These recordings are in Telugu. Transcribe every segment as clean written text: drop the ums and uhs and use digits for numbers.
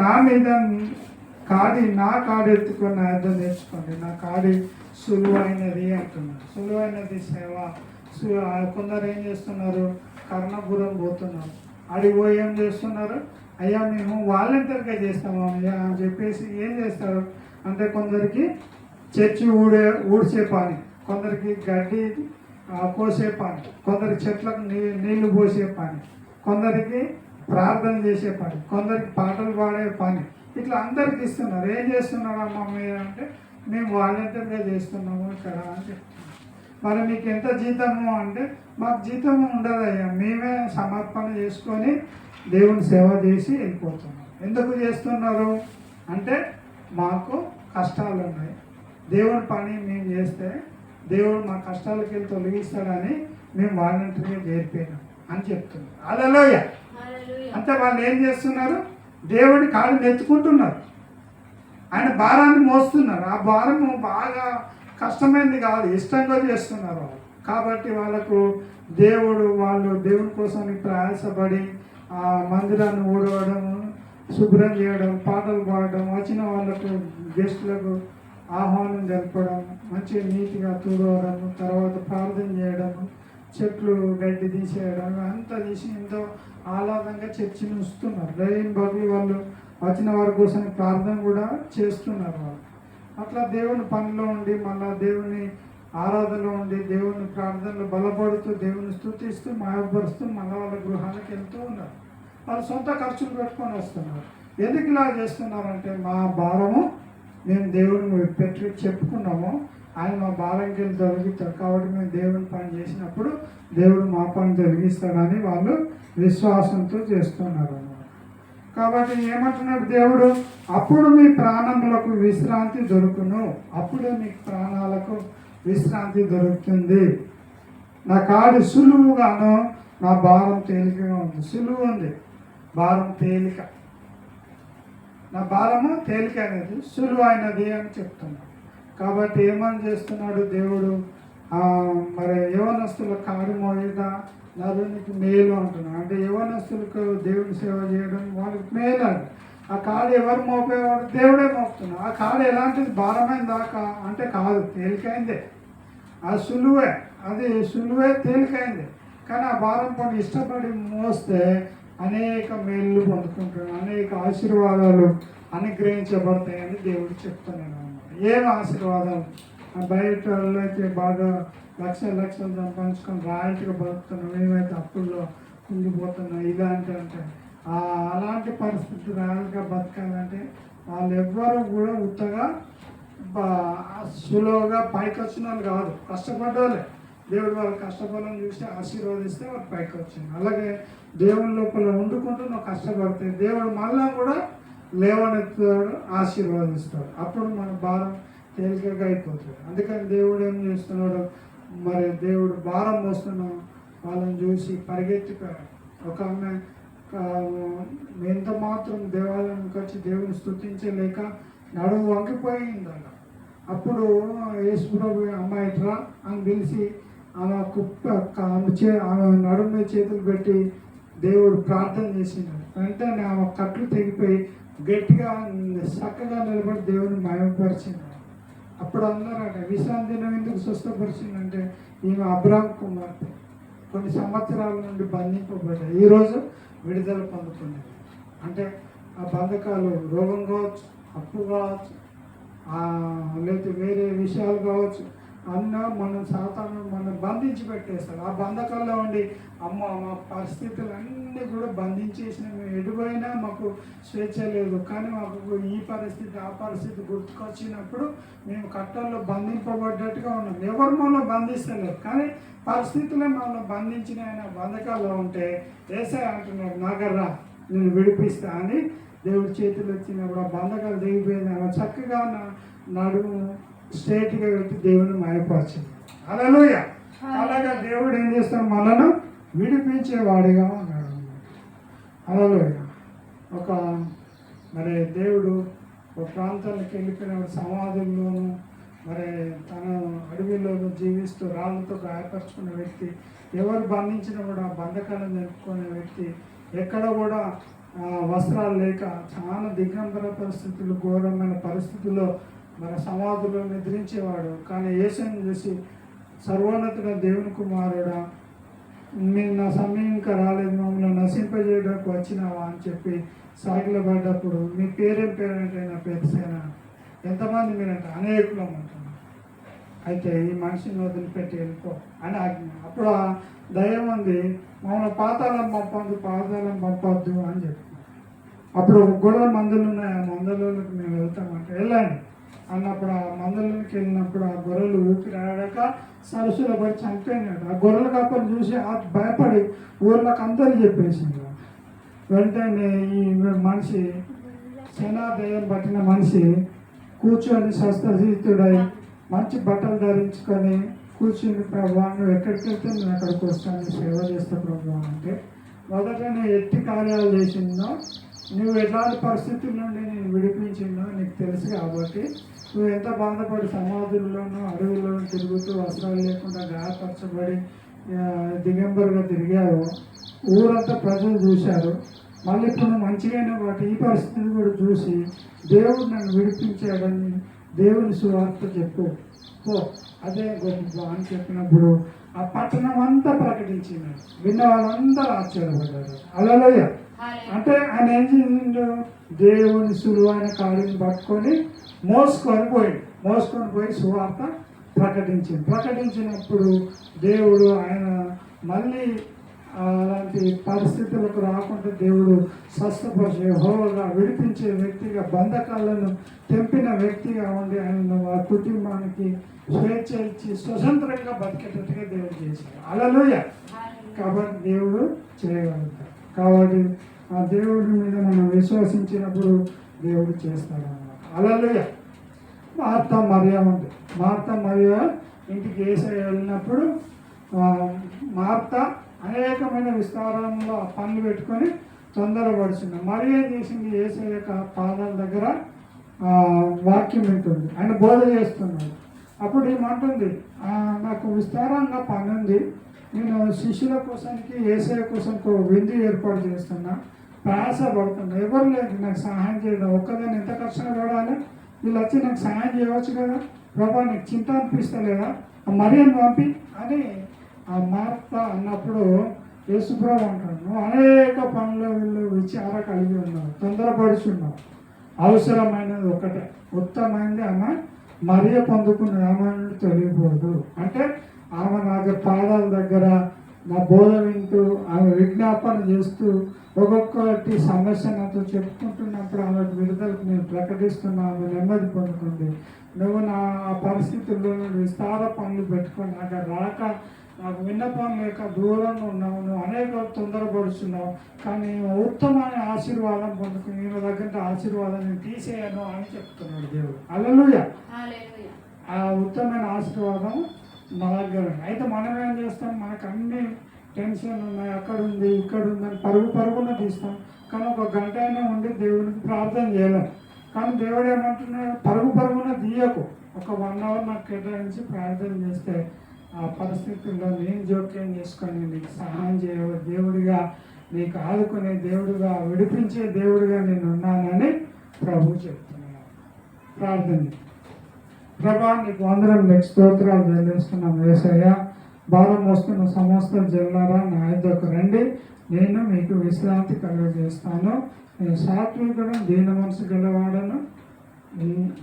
నా మీద నా కాడి ఎత్తుకొని నా యుద్ధం నేర్చుకోండి, నా కాడి సులువైనది అంటున్నారు. సులువైనది సేవ. కొందరు ఏం చేస్తున్నారు, కర్ణపురం పోతున్నారు. అడిగి పోయి ఏం చేస్తున్నారు, అయ్యా మేము వాలంటీర్గా చేస్తాము అయ్యా అని చెప్పేసి ఏం చేస్తారు అంటే, కొందరికి చర్చి ఊడ్చే పని, కొందరికి గడ్డి కోసే పని, కొందరికి చెట్లకు నీళ్లు పోసే పని, కొందరికి ప్రార్థన చేసే పని, కొందరికి పాటలు పాడే పని, ఇట్లా అందరికి ఇస్తున్నారు. ఏం చేస్తున్నారు అమ్మ మీరు అంటే, మేము వాలంటీర్గా చేస్తున్నాము ఇక్కడ అని చెప్తున్నాం. మరి మీకు ఎంత జీతము అంటే, మాకు జీతము ఉండదయ్యా, మేమే సమర్పణ చేసుకొని దేవుని సేవ చేసి వెళ్ళిపోతున్నాం. ఎందుకు చేస్తున్నారు అంటే, మాకు కష్టాలు ఉన్నాయి, దేవుని పని మేము చేస్తే దేవుడు మా కష్టాలకి వెళ్ళి తొలగిస్తాడని మేము వాలంటీర్గా చేరిపోయినాం అని చెప్తున్నారు. హల్లెలూయా. అంటే వాళ్ళు ఏం చేస్తున్నారు, దేవుడి కాళ్ళు నెత్తుకుంటున్నారు, ఆయన భారాన్ని మోస్తున్నారు. ఆ భారము బాగా కష్టమైనది కాదు, ఇష్టంగా చేస్తున్నారు వాళ్ళు. కాబట్టి వాళ్ళకు వాళ్ళు దేవుని కోసం ప్రయాసపడి ఆ మందిరాన్ని ఊడవడము, శుభ్రం చేయడం, పాటలు పాడడం, వచ్చిన వాళ్ళకు గెస్టులకు ఆహ్వానం జరపడం, మంచిగా నీట్గా తూడవడం, తర్వాత ప్రార్థన చేయడము, చెట్లు గడ్డి తీసేయడం, అంతా తీసి ఎంతో ఆహ్లాదంగా చర్చిని ఉంచుతున్నారు. రైన్ బదులు వాళ్ళు వచ్చిన వారి కోసం ప్రార్థన కూడా చేస్తున్నారు వాళ్ళు. అట్లా దేవుని పనిలో ఉండి, మళ్ళా దేవుని ఆరాధనలో ఉండి, దేవుని ప్రార్థనలో బలపడుతూ, దేవుని స్తుతిస్తూ, మాయపరుస్తూ మళ్ళీ వాళ్ళ గృహాలకు వెళ్తూ ఉన్నారు. వాళ్ళు సొంత ఖర్చులు పెట్టుకొని వస్తున్నారు. ఎందుకు ఇలా చేస్తున్నారంటే, మా భారము మేము దేవుని పెట్టి చెప్పుకున్నాము, ఆయన మా భారంకి వెళ్ళి తొలగిస్తాడు, కాబట్టి మేము దేవుని పని చేసినప్పుడు దేవుడు మా పని తొలగిస్తాడని వాళ్ళు విశ్వాసంతో చేస్తున్నారు అన్నమాట. కాబట్టి ఏమంటున్నాడు దేవుడు, అప్పుడు మీ ప్రాణములకు విశ్రాంతి దొరుకును, అప్పుడే మీ ప్రాణాలకు విశ్రాంతి దొరుకుతుంది. నా కాడి సులువుగాను నా భారం తేలికగా ఉంది. సులువు ఉంది, భారం తేలిక. నా భారము తేలిక అనేది సులువైనది అని చెప్తున్నాడు. కాబట్టి ఏమని చేస్తున్నాడు దేవుడు, మరి యవనస్తుల కాడి మోయిద నరునికి మేలు అంటున్నాడు. అంటే యవనస్తులకు దేవుని సేవ చేయడం వాళ్ళకి మేలు అది. ఆ కాడు ఎవరు మోపేవాడు, దేవుడే మోపుతున్నాడు. ఆ కాడు ఎలాంటిది, భారమైన దాకా అంటే కాదు, తేలికైందే. ఆ సులువే, అది సులువే, తేలికైంది. కానీ ఆ భారం పని ఇష్టపడి మోస్తే అనేక మేళ్ళు పొందుకుంటున్నాడు, అనేక ఆశీర్వాదాలు అనుగ్రహించబడతాయని దేవుడు చెప్తున్నాడు అన్నమాట. ఏం ఆశీర్వాదాలు, బయట అయితే బాగా లక్షలు సంపాదించుకొని రాయల్టీగా బతుకుతున్నాం, మేమైతే అప్పుల్లో కుంగిపోతున్నాం. ఇలాంటి అంటే అలాంటి పరిస్థితి రాయల్గా బతకాలంటే వాళ్ళు ఎవ్వరూ కూడా ఉత్తగా సులువుగా పైకి వచ్చిన వాళ్ళు కాదు, కష్టపడ్డోళ్ళే. దేవుడు వాళ్ళ కష్టఫలం చూసి ఆశీర్వదిస్తే వాళ్ళు పైకి వచ్చింది. అలాగే దేవుని లోపల వండుకుంటూ నువ్వు కష్టపడితే దేవుడు మళ్ళా కూడా లేవనెత్తాడు, ఆశీర్వదిస్తాడు. అప్పుడు మన భారం తేలికగా అయిపోతుంది. అందుకని దేవుడు ఏం చేస్తున్నాడు, మరి దేవుడు భారం మోస్తున్నాం వాళ్ళని చూసి పరిగెత్తిపోయాడు. ఒక ఆమె ఎంత మాత్రం దేవాలయానికి వచ్చి దేవుని స్తుతించలేక నడుము వంగిపోయింది అలా. అప్పుడు యేసుప్రభు అమ్మాయిట్రా అని పిలిచి ఆమె ఆమె నడుము మీద చేతులు పెట్టి దేవుడు ప్రార్థన చేసినాడు. వెంటనే ఆమె కట్లు తెగిపోయి గట్టిగా చక్కగా నిలబడి దేవుని మయమపరిచింది. అప్పుడు అన్నారట, విశ్రాంతి దినం ఎందుకు స్వస్థపరిచిందంటే ఈమె అబ్రామ్ కుమార్తె కొన్ని సంవత్సరాల నుండి బంధింపబడ్డాయి, ఈరోజు విడుదల పొందుతుంది. అంటే ఆ బంధకాలు రోగం కావచ్చు, అప్పు కావచ్చు, లేకపోతే వేరే విషయాలు కావచ్చు, అన్న మనం సాతాను మనం బంధించి పెట్టేస్తారు. ఆ బంధకాల్లో ఉండి అమ్మ మా పరిస్థితులన్నీ కూడా బంధించేసిన, మేము ఎటుపోయినా మాకు స్వేచ్ఛ లేదు, కానీ మాకు ఈ పరిస్థితి ఆ పరిస్థితి గుర్తుకొచ్చినప్పుడు మేము కట్టల్లో బంధింపబడ్డట్టుగా ఉన్నాం. ఎవరు మనలో బంధిస్తలేదు, కానీ పరిస్థితులే మనల్ని బంధించిన ఆయన బంధకాల్లో ఉంటే యేసయ్య అంటున్నాడు, నాగర్రా నేను విడిపిస్తా అని దేవుడి చేతులు వచ్చినప్పుడు ఆ బంధకాలు దిగిపోయింది. ఆమె చక్కగా నడుము స్ట్రేట్గా పెట్టి దేవుని మాయపరిచింది. హల్లెలూయా. అలాగా దేవుడు ఏం చేస్తాడు, మనను విడిపించేవాడిగా ఉన్నాడు అన్నమాట. హల్లెలూయా. మరి దేవుడు ఒక ప్రాంతానికి వెళ్ళిపోయిన సమాధుల్లోనూ మరి తన అడవిలోనూ జీవిస్తూ రాళ్ళతో గాయపరుచుకున్న వ్యక్తి, ఎవరు బంధించినా కూడా బంధకాలను జరుపుకునే వ్యక్తి, ఎక్కడ కూడా వస్త్రాలు లేక చాలా దిగంబర పరిస్థితులు, ఘోరమైన పరిస్థితుల్లో మన సమాధుల్లో నిద్రించేవాడు. కానీ యేసుని చూసి సర్వోన్నతుడ దేవుని కుమారుడా, మీరు నా సమయం ఇంకా రాలేదు, మమ్మల్ని నశింపజేయడానికి వచ్చినావా అని చెప్పి సాగిల పడ్డప్పుడు మీ పేరేం పేరంటే నా పేరు సేన. ఎంతమంది మీరంటే అనేకులం అంటున్నారు. అయితే ఈ మనిషిని వదిలిపెట్టి వెళ్ళిపో అని ఆజ్ఞ. అప్పుడు ఆ దయ్యం ఉంది, మమ్మల్ని పాతాళం పంపొద్దు అని చెప్పి. అప్పుడు గొడవ మందులు ఉన్నాయి, ఆ మందులకి మేము వెళ్తామంటే వెళ్ళండి అన్నప్పుడు ఆ మందులకి వెళ్ళినప్పుడు ఆ గొర్రెలు ఊపిరాడాక సరస్సులో పడి చనిపోయినాడు. ఆ గొర్రెల కాపలు చూసి భయపడి ఊళ్ళకి అందరూ చెప్పేసింది. వెంటనే ఈ మనిషి సేనా దయ్యం పట్టిన మనిషి కూర్చొని శస్త్రచిత్తుడై మంచి బట్టలు ధరించుకొని కూర్చుని, ప్రభు నువ్వు ఎక్కడికి వెళ్తే నేను అక్కడికి వస్తాను, సేవ చేస్తా ప్రభు అంటే. మొదట నేను ఎట్టి కార్యాలు చేసిందో, నువ్వు ఎట్లాంటి పరిస్థితుల నుండి నేను విడిపించిందో నీకు తెలుసు కాబట్టి నువ్వు ఎంత బాధపడి సమాధుల్లోనూ అడవుల్లోనూ తిరుగుతూ వస్త్రాలు లేకుండా గాయపరచబడి దిగంబరుగా తిరిగావో ఊరంతా ప్రజలు చూశారు. మళ్ళీ ఇప్పుడు నువ్వు మంచిగానే వాటి ఈ పరిస్థితిని కూడా చూసి దేవుడు నన్ను విడిపించాడని దేవుని సువార్త చెప్పు పో, అదే గొప్ప అని చెప్పినప్పుడు ఆ పట్టణం అంతా ప్రకటించినాడు. విన్న వాళ్ళందరూ ఆశ్చర్యపడ్డారు. హల్లెలూయా. అంటే ఆయన ఏం చేసిండు, దేవుని సులువైన కాడిని పట్టుకొని మోసుకొని పోయి సువార్త ప్రకటించినప్పుడు దేవుడు ఆయన మళ్ళీ అలాంటి పరిస్థితులకు రాకుండా దేవుడు స్వస్థపరిచే హోగా విడిపించే వ్యక్తిగా, బంధకాలను తెంపిన వ్యక్తిగా ఉండి ఆయన ఆ కుటుంబానికి స్వేచ్ఛ ఇచ్చి స్వతంత్రంగా బతికేటట్టుగా దేవుడు చేశాడు. హల్లెలూయా. కాబట్టి దేవుడు చేయగలుగుతాడు. కాబట్టి ఆ దేవుడి మీద మనం విశ్వసించినప్పుడు దేవుడు చేస్తాడు అన్నమాట. హల్లెలూయా. మార్తా మరియా ఉంది. మార్తా మరియా ఇంటికి యేసయ్య వెళ్ళినప్పుడు మార్తా అనేకమైన విస్తారంలో పనులు పెట్టుకొని తొందరపడుతుంది. మరి ఏం చేసింది, యేసయ్య పాదాల దగ్గర వాక్యం వింటుంది, ఆయన బోధ చేస్తున్నాడు. అప్పుడు ఏమంటుంది, నాకు విస్తారంగా పని ఉంది, నేను శిష్యుల కోసానికి యేసయ్య కోసం విందు ఏర్పాటు చేస్తున్నా, ప్రయాసపడుతున్నా, ఎవరు లేదు నాకు సహాయం చేయడం, ఒక్కదాన్ని ఎంత కష్టంగా పడాలి, వీళ్ళు వచ్చి నాకు సహాయం చేయవచ్చు కదా ప్రభా, నీకు చింత అనిపిస్తలేదా, మరియను పంపి అని ఆ మార్త అన్నప్పుడు యేసుప్రభు అంటాడు, నువ్వు అనేక పనులు వీళ్ళు విచార కలిగి ఉన్నావు, తొందరపడుచున్నావు, అవసరమైనది ఒకటే, ఉత్తమైనది ఆమె మరియ పొందుకున్న ఆమె తొలగిపోదు. అంటే ఆమె నా పాదాల దగ్గర నా బోధ వింటూ ఆమె విజ్ఞాపన చేస్తూ ఒక్కొక్కటి సమస్య నాతో చెప్పుకుంటున్నప్పుడు ఆమెకు విడుదలకు నేను ప్రకటిస్తున్నా, ఆమె నెమ్మది పొందుతుంది. నువ్వు నా ఆ పరిస్థితుల్లో విస్తార పనులు పెట్టుకొని నాకు రాక, నాకు విన్నపం లేక దూరంగా ఉన్నావు, నువ్వు అనేక తొందరపడుతున్నావు, కానీ ఉత్తమైన ఆశీర్వాదం పొందుకుని నేను దగ్గర ఆశీర్వాదాన్ని తీసేయను అని చెప్తున్నాడు దేవుడు. హల్లెలూయా. ఆ ఉత్తమైన ఆశీర్వాదం మా దగ్గర. అయితే మనం ఏం చేస్తాం, మనకు అన్ని టెన్షన్ ఉన్నాయి, అక్కడ ఉంది ఇక్కడ ఉందని పరుగున తీస్తాం. కానీ ఒక గంట అయినా ఉండి దేవునికి ప్రార్థన చేయలేం. కానీ దేవుడు ఏమంటున్నాడు, పరుగున తీయకు, ఒక 1 hour నాకు కేటాయించి ప్రార్థన చేస్తే ఆ పరిస్థితుల్లో నేను జోక్యం చేసుకొని నీకు సహాయం చేయ దేవుడిగా, నీకు ఆదుకునే దేవుడిగా, విడిపించే దేవుడిగా నేను ఉన్నానని ప్రభు చెప్తున్నాను. ప్రార్థన. ప్రభా నీకు అందరం నీకు స్తోత్రాలు చెల్లిస్తున్నాం యేసయ్య. భారం మోస్తున్న సమస్త జల్లారా నా యొద్దకు రండి, నేను మీకు విశ్రాంతి కలుగజేస్తాను. నేను సాత్వికుడు, దీన మనసు గలవాడను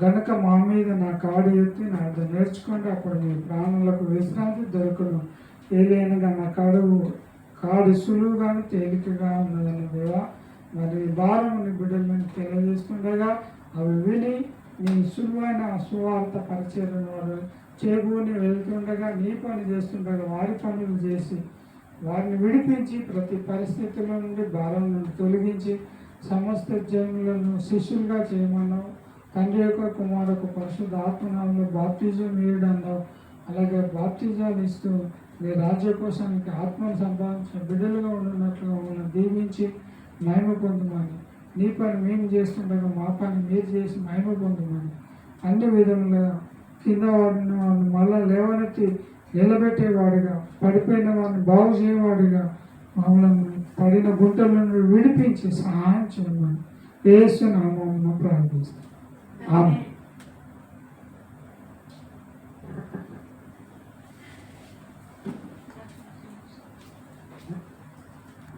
గనక మా మీద నా కాడు ఎత్తి నా యొద్ద నేర్చుకోండి, అప్పుడు మీ ప్రాణులకు విశ్రాంతి దొరుకును. ఏలైనగా నా కాడు సులువుగాను తేలికగా ఉన్నదని దేవా. మరి భారముని బిడ్డలను తెలియజేస్తుండగా అవి విని నీ సులువైన సువార్త పరిచయం వారు చేకూని వెళ్తుండగా, నీ పని చేస్తుండగా వారి పనులు చేసి వారిని విడిపించి ప్రతి పరిస్థితుల నుండి భారం నుండి తొలగించి సమస్త జనులను శిష్యులుగా చేయమన్నావు. తండ్రి యొక్క కుమారుకు పరిశుద్ధ ఆత్మనామంలో బాప్తిజం ఇవ్వడన్నావు. అలాగే బాప్తిజాలు ఇస్తూ నీ రాజ్య కోసానికి ఆత్మను సంపాదించిన బిడ్డలుగా ఉన్నట్లుగా మమ్మల్ని దీవించి మహిమ పొందమని, నీ పని మేము చేస్తుండగా మా పని మీరు చేసి మహిమ పొందమని, అన్ని విధములుగా కింద వాడిని మళ్ళా లేవనెత్తి నిలబెట్టేవాడిగా, పడిపోయిన వాడిని బాగు చేయవాడిగా మమ్మల్ని పడిన గుంటల నుండి విడిపించి సహాయం చేయమని యేసు నామమున ప్రార్థిస్తాం. ఆమేన్.